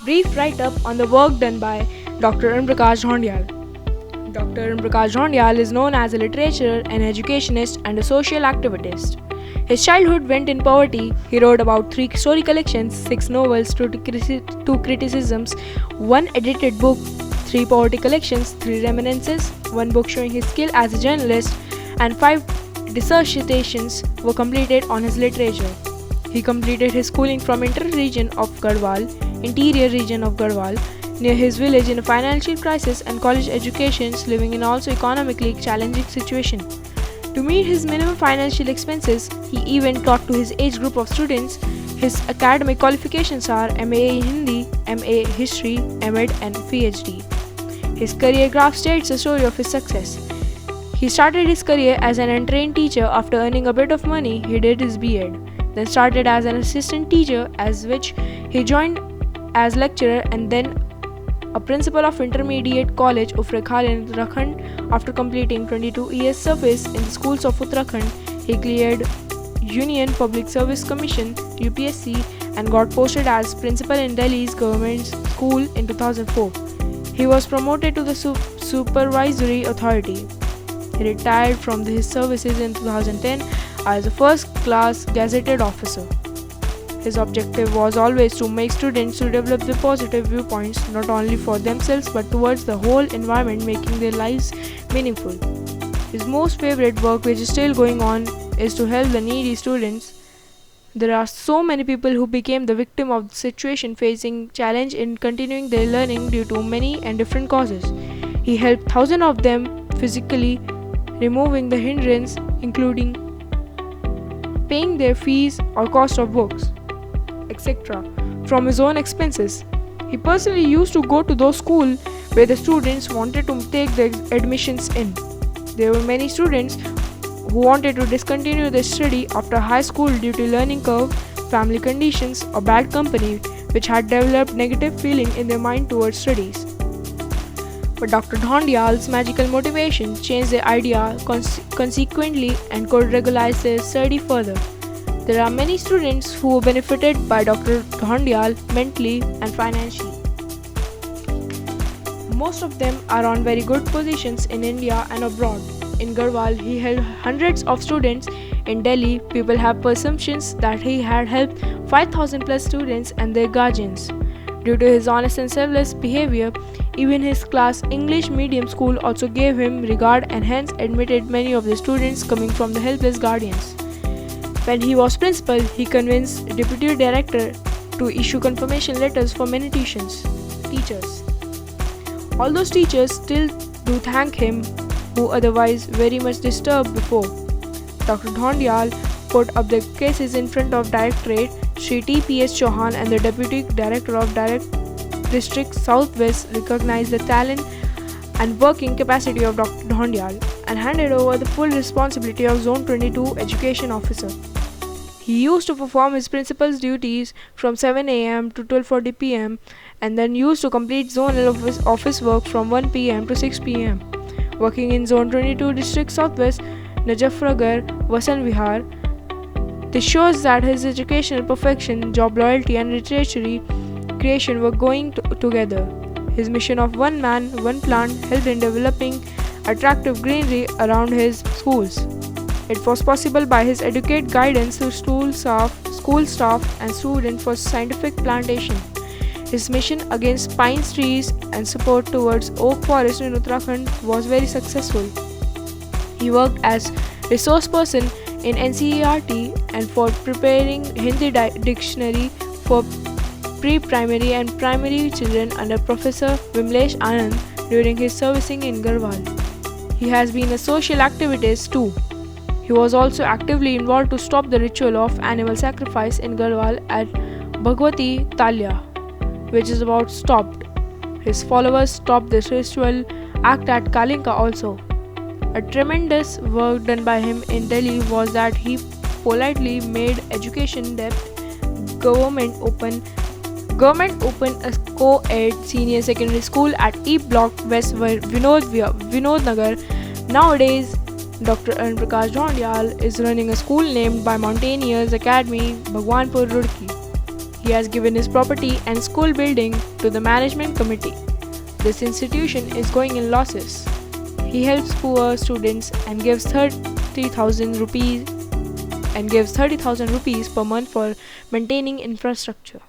Brief write-up on the work done by Dr. Prakash Dhondial. Dr. Prakash Dhondial is known as a literature, an educationist, and a social activist. His childhood went in poverty. He wrote about 3 story collections, 6 novels, 2 criticisms, 1 edited book, 3 poverty collections, 3 reminiscences, 1 book showing his skill as a journalist, and 5 dissertations were completed on his literature. He completed his schooling from interior region of Garhwal, near his village in a financial crisis, and college educations living in also economically challenging situation. To meet his minimum financial expenses, he even taught to his age group of students. His academic qualifications are MA in Hindi, MA History, MEd and PhD. His career graph states the story of his success. He started his career as an untrained teacher. After earning a bit of money, he did his B.Ed. Then started as an assistant teacher, as which he joined as lecturer and then a principal of Intermediate College Ufrakhal in Uttarakhand. After completing 22 years service in the schools of Uttarakhand, he cleared Union Public Service Commission UPSC and got posted as principal in Delhi's government school in 2004. He was promoted to the supervisory authority. He retired from his services in 2010 as a first-class gazetted officer. His objective was always to make students to develop the positive viewpoints not only for themselves but towards the whole environment, making their lives meaningful. His most favorite work, which is still going on, is to help the needy students. There are so many people who became the victim of the situation, facing challenge in continuing their learning due to many and different causes. He helped thousands of them physically, removing the hindrance, including paying their fees or cost of books, etc., from his own expenses. He personally used to go to those schools where the students wanted to take their admissions in. There were many students who wanted to discontinue their study after high school due to learning curve, family conditions, or bad company, which had developed negative feeling in their mind towards studies. But Dr. Dhondial's magical motivation changed their idea consequently and could regularize their study further. There are many students who were benefited by Dr. Dhondial mentally and financially. Most of them are on very good positions in India and abroad. In Garhwal, he helped hundreds of students. In Delhi, people have presumptions that he had helped 5,000 plus students and their guardians. Due to his honest and selfless behavior, even his class English medium school also gave him regard and hence admitted many of the students coming from the helpless guardians. When he was principal, he convinced deputy director to issue confirmation letters for many teachers. All those teachers still do thank him, who otherwise very much disturbed before. Dr. Dhondial put up the cases in front of Directorate Shri T.P.S. Chauhan, and the Deputy Director of District Southwest recognized the talent and working capacity of Dr. Dhondial and handed over the full responsibility of Zone 22 Education Officer. He used to perform his principal's duties from 7 am to 12:40 pm and then used to complete zonal office work from 1 pm to 6 pm. Working in Zone 22 District Southwest, Najafnagar, Vasan Vihar, this shows that his educational perfection, job loyalty and literary creation were going together. His mission of one man, one plant helped in developing attractive greenery around his schools. It was possible by his educated guidance to school staff and students for scientific plantation. His mission against pine trees and support towards oak forest in Uttarakhand was very successful. He worked as resource person in NCERT and for preparing Hindi dictionary for pre-primary and primary children under Professor Vimlesh Anand during his servicing in Garhwal. He has been a social activist too. He was also actively involved to stop the ritual of animal sacrifice in Garhwal at Bhagwati Talya, which is about stopped. His followers stopped this ritual act at Kalinka also. A tremendous work done by him in Delhi was that he politely made education depth. Government opened a co-ed senior secondary school at E Block West Vinod Nagar. Nowadays, Dr. Prakash Dhondial is running a school named by Mountaineers Academy, Bhagwanpur, Roorkee. He has given his property and school building to the management committee. This institution is going in losses. He helps poor students and gives 30,000 rupees per month for maintaining infrastructure.